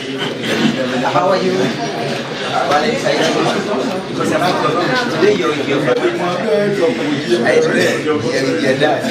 How are you? Today you're with your family. I pray you're with your dad.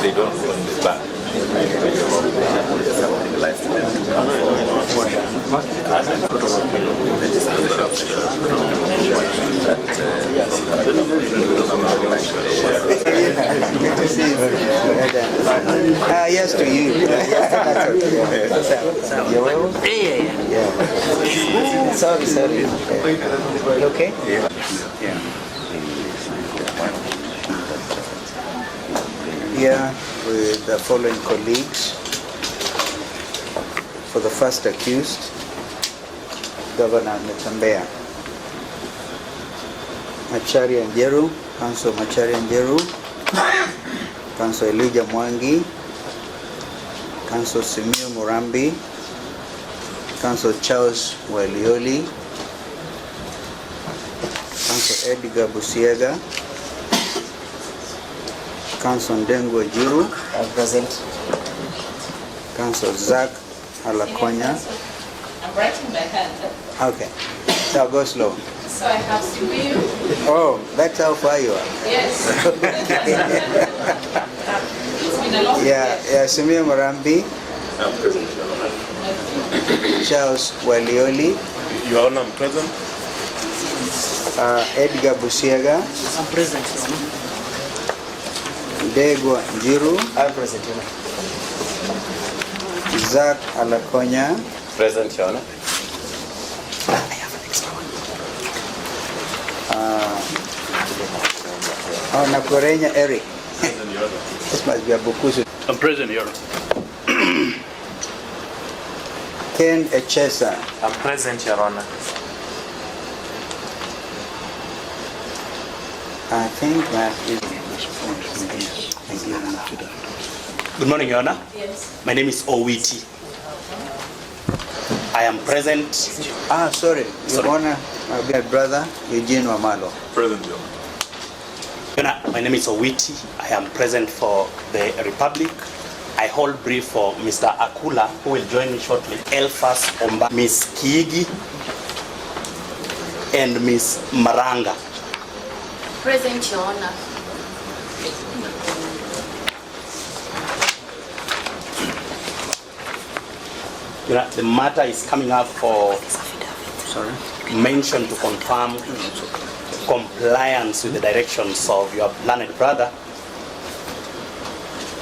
They don't own the back. Yes to you. Yeah. Sorry. You okay? Yeah. Here with the following colleagues. For the first accused, Governor Natembeya, Macharia Njeru, Council Macharia Njeru, Council Elijah Mwangi, Council Simiyu Murambi, Council Charles Walioli, Council Edgar Busiega, Council Ndengo Jiru, present. Council Zach Alakonya. I'm writing by hand. Okay, so go slow. So I have Simiyu. Oh, that's how far you are. Yes. It's been a long Yeah, Simiyu Murambi, I'm present, Your Honor. Charles Walioli, Your Honor, I'm present. Edgar Busiega, I'm present, Your Honor. Ndegwa Njiru, I'm present, Your Honor. Zach Alakonya, Present, Your Honor. I have an extra one. Nakurenya Eric. Present, Your Honor. This must be a Bukusu. I'm present, Your Honor. Ken Echesa, I'm present, Your Honor. I think that is. Good morning, Your Honor. Yes. My name is Owiti. I am present. Sorry, Your Honor, my dear brother, Eugene Wamalo. Present, Your Honor. Your Honor, my name is Owiti. I am present for the Republic. I hold brief for Mr. Akula, who will join me shortly. Elfas Omba, Miss Kiigi, and Miss Maranga. Present, Your Honor. Your Honor, the matter is coming up for mention to confirm compliance with the directions of your learned brother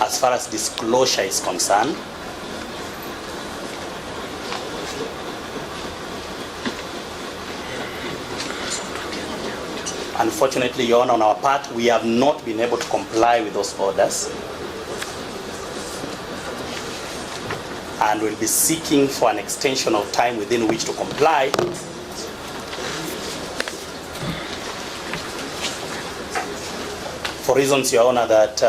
as far as disclosure is concerned. Unfortunately, Your Honor, on our part, we have not been able to comply with those orders, and will be seeking for an extension of time within which to comply. for reasons, Your Honor, that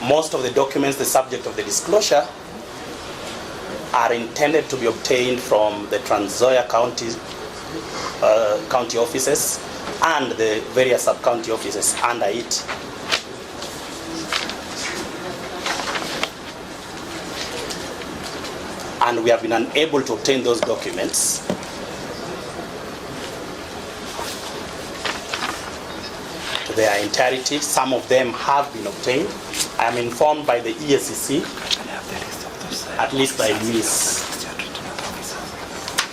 most of the documents, the subject of the disclosure, are intended to be obtained from the Trans Nzoia county offices and the various sub-county offices under it. And we have been unable to obtain those documents to their entirety. Some of them have been obtained. I am informed by the ESCC, at least by Ms.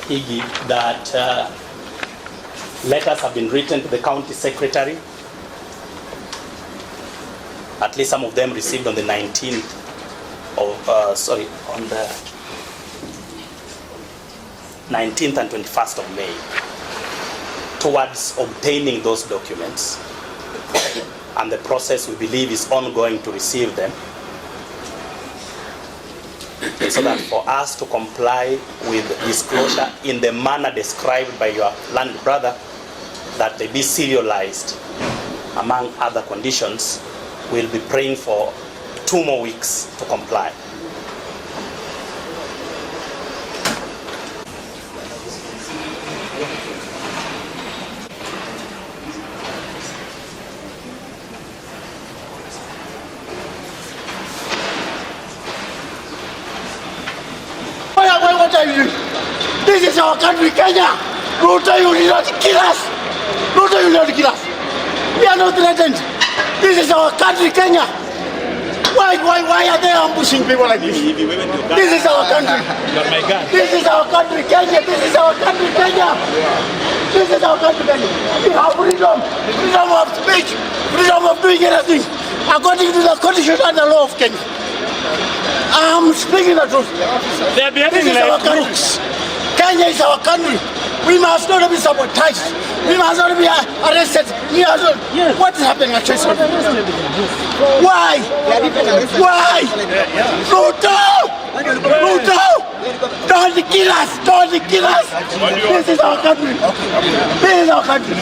Higi, that letters have been written to the county secretary. At least some of them received on the 19th of, on the 19th and 21st of May, towards obtaining those documents. And the process, we believe, is ongoing to receive them, so that for us to comply with disclosure in the manner described by your learned brother, that they be serialized among other conditions, we'll be praying for 2 more weeks to comply. What are you doing? This is our country, Kenya. Ruto, you did not kill us. Ruto, you did not kill us. We are not threatened. This is our country, Kenya. Why are they ambushing people like this? This is our country. This is our country, Kenya. This is our country, Kenya. This is our country, Kenya. We have freedom. Freedom of speech. Freedom of doing anything according to the constitution and the law of Kenya. I'm speaking the truth. This is our country. Kenya is our country. We must not be sabotaged. We must not be arrested. What is happening actually? Why? Why? Ruto! Ruto! Don't kill us! Don't kill us! This is our country. This is our country.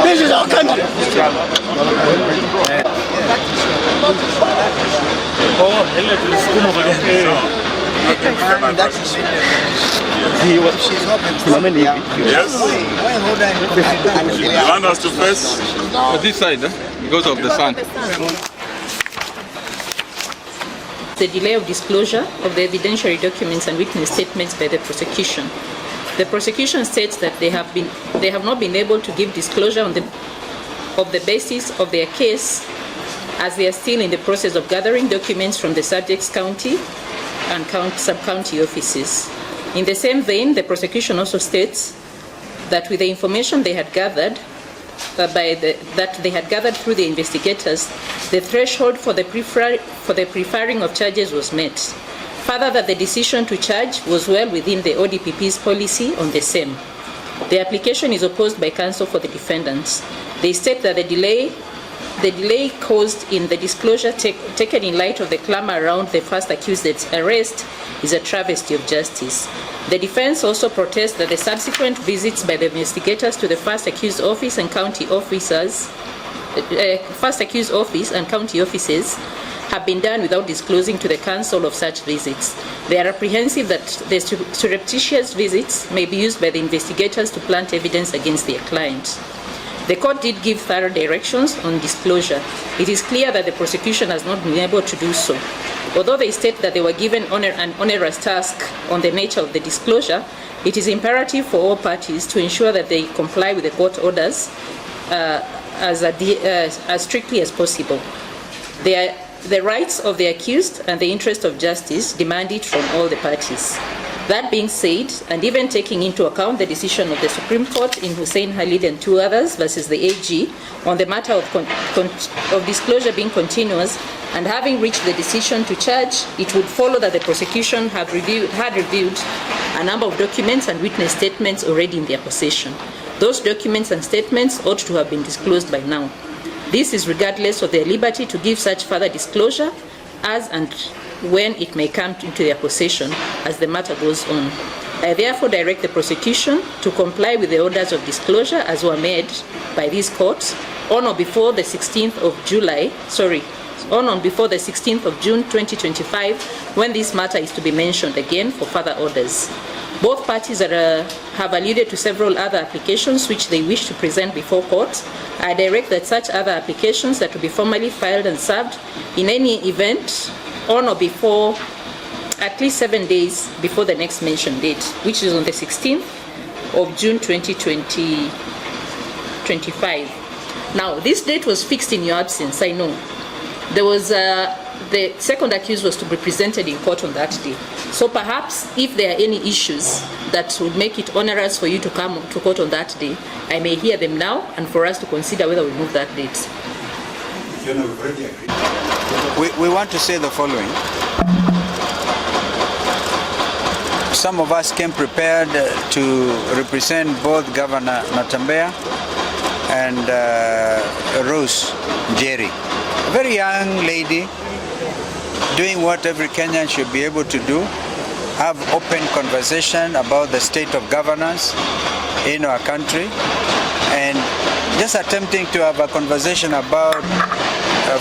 This is our country. Yes. You want us to face? This side, because of the sun. The delay of disclosure of the evidentiary documents and witness statements by the prosecution. The prosecution states that they have not been able to give disclosure on the basis of their case, as they are still in the process of gathering documents from the subject's county and sub-county offices. In the same vein, the prosecution also states that with the information they had gathered, through the investigators, the threshold for the preferring of charges was met. Further, that the decision to charge was well within the ODPP's policy on the same. The application is opposed by counsel for the defendants. They state that the delay caused in the disclosure taken in light of the clamor around the first accused's arrest is a travesty of justice. The defense also protests that the subsequent visits by the investigators to the first accused office and county offices have been done without disclosing to the counsel of such visits. They are apprehensive that the surreptitious visits may be used by the investigators to plant evidence against their client. The court did give thorough directions on disclosure. It is clear that the prosecution has not been able to do so. Although they state that they were given an onerous task on the nature of the disclosure, it is imperative for all parties to ensure that they comply with the court orders as strictly as possible. The rights of the accused and the interest of justice demand it from all the parties. That being said, and even taking into account the decision of the Supreme Court in Hussein Khalid and 2 others versus the AG on the matter of disclosure being continuous, and having reached the decision to charge, it would follow that the prosecution had reviewed a number of documents and witness statements already in their possession. Those documents and statements ought to have been disclosed by now. This is regardless of their liberty to give such further disclosure as and when it may come into their possession as the matter goes on. I therefore direct the prosecution to comply with the orders of disclosure as were made by these courts on or before the 16th of before the 16th of June 2025, when this matter is to be mentioned again for further orders. Both parties have alluded to several other applications which they wish to present before court. I direct that such other applications that will be formally filed and served in any event on or before at least 7 days before the next mentioned date, which is on the 16th of June 2025. Now, this date was fixed in your absence, I know. There was the second accused was to be presented in court on that day. So perhaps if there are any issues that would make it onerous for you to come to court on that day, I may hear them now and for us to consider whether we move that date. We want to say the following. Some of us came prepared to represent both Governor Natembeya and Rose Njeri, a very young lady doing what every Kenyan should be able to do, have open conversation about the state of governance in our country, and just attempting to have a conversation about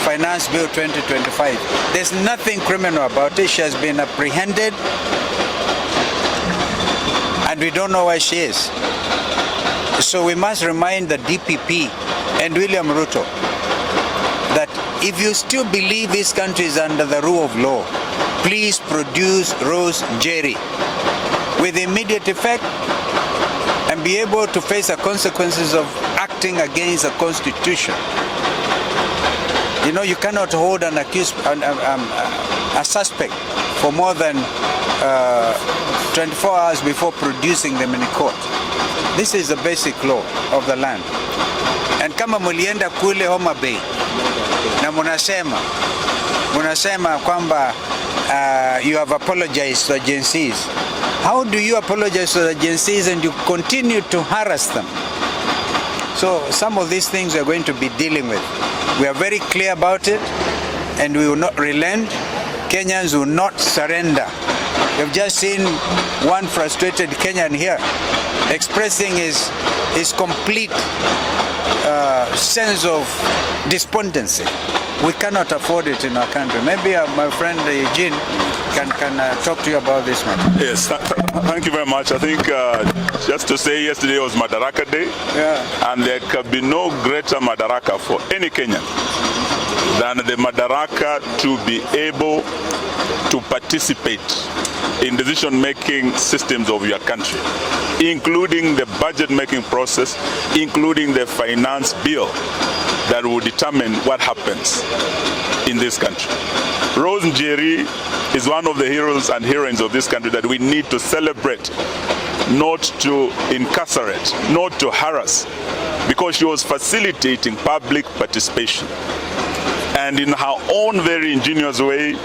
Finance Bill 2025. There's nothing criminal about it. She has been apprehended and we don't know where she is. So we must remind the DPP and William Ruto that if you still believe this country is under the rule of law, please produce Rose Njeri with immediate effect and be able to face the consequences of acting against the Constitution. You know, you cannot hold an accused, a suspect for more than 24 hours before producing them in court. This is the basic law of the land. And kama mulienda kule Homa Bay na munasema kwamba you have apologized to agencies. How do you apologize to the agencies and you continue to harass them? So some of these things we are going to be dealing with. We are very clear about it and we will not relent. Kenyans will not surrender. We've just seen one frustrated Kenyan here expressing his complete sense of despondency. We cannot afford it in our country. Maybe my friend Eugene can talk to you about this one. Yes, thank you very much. I think just to say yesterday was Madaraka Day, and there can be no greater Madaraka for any Kenyan than the Madaraka to be able to participate in decision-making systems of your country, including the budget-making process, including the finance bill that will determine what happens in this country. Rose Njeri is one of the heroes and heroines of this country that we need to celebrate, not to incarcerate, not to harass, because she was facilitating public participation. And in her own very ingenious way,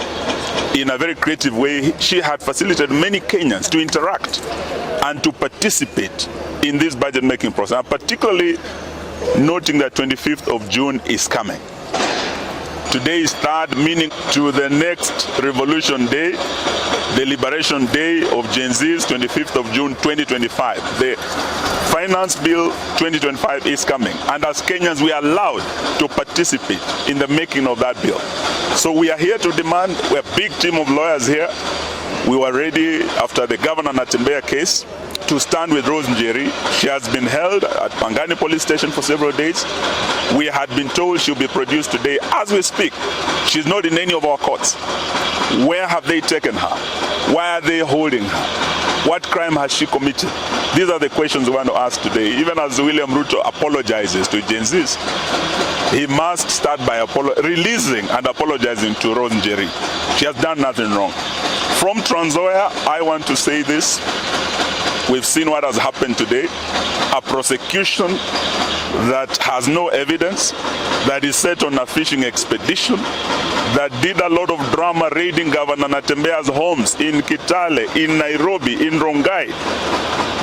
in a very creative way, she had facilitated many Kenyans to interact and to participate in this budget-making process, and particularly noting that 25th of June is coming. Today is third, meaning to the next Revolution Day, the Liberation Day of Gen Zs, 25th of June 2025. The Finance Bill 2025 is coming, and as Kenyans we are allowed to participate in the making of that bill. So we are here to demand, we're a big team of lawyers here. We were ready after the Governor Natembeya case to stand with Rose Njeri. She has been held at Pangani Police Station for several days. We had been told she'll be produced today. As we speak, she's not in any of our courts. Where have they taken her? Why are they holding her? What crime has she committed? These are the questions we want to ask today. Even as William Ruto apologizes to Gen Zs, he must start by releasing and apologizing to Rose Njeri. She has done nothing wrong. From Trans Nzoia, I want to say this. We've seen what has happened today. A prosecution that has no evidence, that is set on a fishing expedition, that did a lot of drama raiding Governor Natembeya's homes in Kitale, in Nairobi, in Rongai.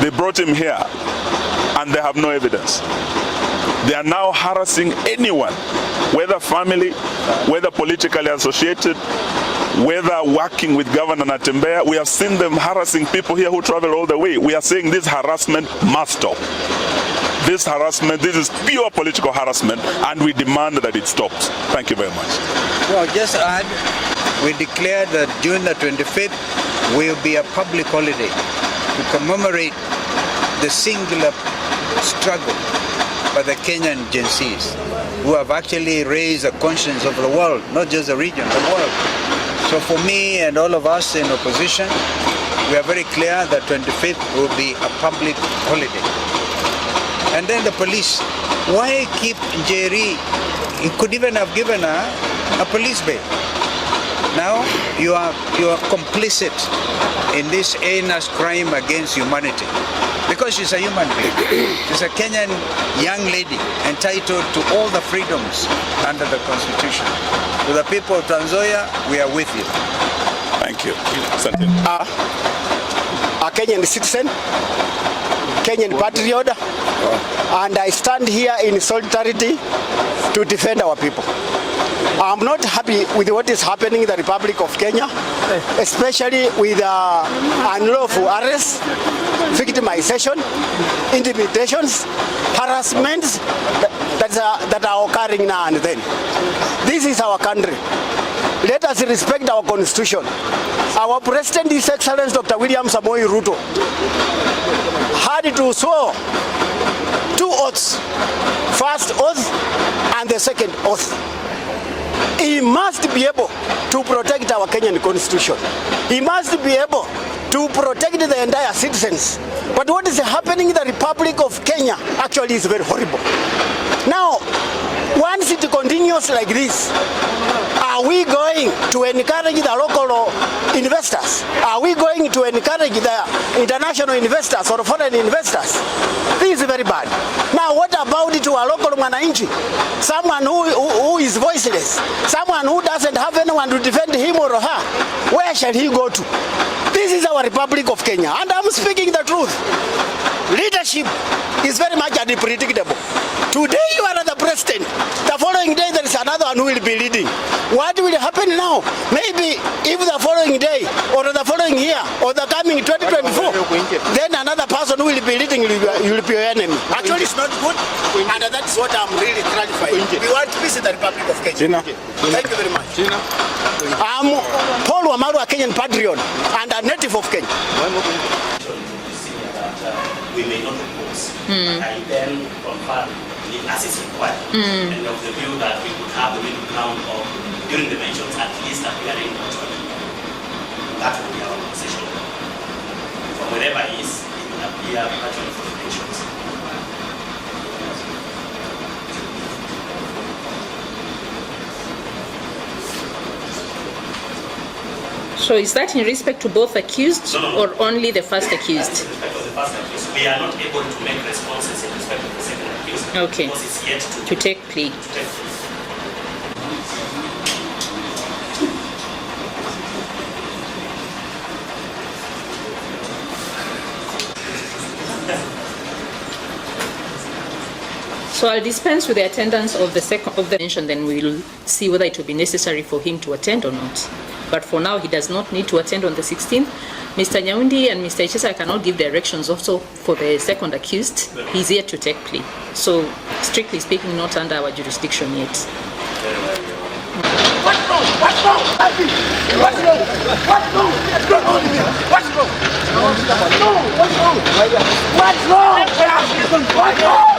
They brought him here and they have no evidence. They are now harassing anyone, whether family, whether politically associated, whether working with Governor Natembeya, we have seen them harassing people here who travel all the way. We are saying this harassment must stop. This harassment, this is pure political harassment, and we demand that it stops. Thank you very much. Well, just add, we declared that June the 25th will be a public holiday to commemorate the singular struggle by the Kenyan Gen Zs, who have actually raised the conscience of the world, not just the region, the world. So for me and all of us in opposition, we are very clear that 25th will be a public holiday. And then the police, why keep Jerry? He could even have given a police bail. Now you are complicit in this heinous crime against humanity, because she's a human being. She's a Kenyan young lady entitled to all the freedoms under the Constitution. To the people of Tanzania, we are with you. Thank you. A Kenyan citizen, Kenyan patriot, and I stand here in solidarity to defend our people. I'm not happy with what is happening in the Republic of Kenya, especially with unlawful arrests, victimization, intimidations, harassments that are occurring now and then. This is our country. Let us respect our constitution. Our President, His Excellency Dr. William Samoei Ruto, had to swear 2 oaths, first oath and the second oath. He must be able to protect our Kenyan constitution. He must be able to protect the entire citizens. But what is happening in the Republic of Kenya actually is very horrible. Now, once it continues like this, are we going to encourage the local investors? Are we going to encourage the international investors or foreign investors? This is very bad. Now, what about to a local mwananchi? Someone who is voiceless, someone who doesn't have anyone to defend him or her. Where shall he go to? This is our Republic of Kenya, and I'm speaking the truth. Leadership is very much unpredictable. Today you are the president, the following day there is another one who will be leading. What will happen now? Maybe if the following day or the following year or the coming 2024, then another person who will be leading will be your enemy. Actually it's not good, and that's what I'm really clarifying. We want peace in the Republic of Kenya. Thank you very much. I'm Paul Wamaru, a Kenyan patriot and a native of Kenya. We may not oppose. I then confirm as is required, and of the view that we could have the middle ground of, during the mentions, at least appearing virtually. That would be our position. From wherever it is, it will appear virtually for the mentions. So is that in respect to both accused or only the first accused? In respect of the first accused, we are not able to make responses in respect of the second accused. Okay. Because it's yet To take plea. So I'll dispense with the attendance of the second of the mention, then we'll see whether it will be necessary for him to attend or not. But for now, he does not need to attend on the 16th. Mr. Nyaundi and Mr. Ichesa cannot give directions also for the second accused. He's yet to take plea. So, strictly speaking, not under our jurisdiction yet. What's wrong? What's wrong? What's wrong? What's wrong? What's wrong? No, what's wrong? What's wrong? What's wrong? What's wrong?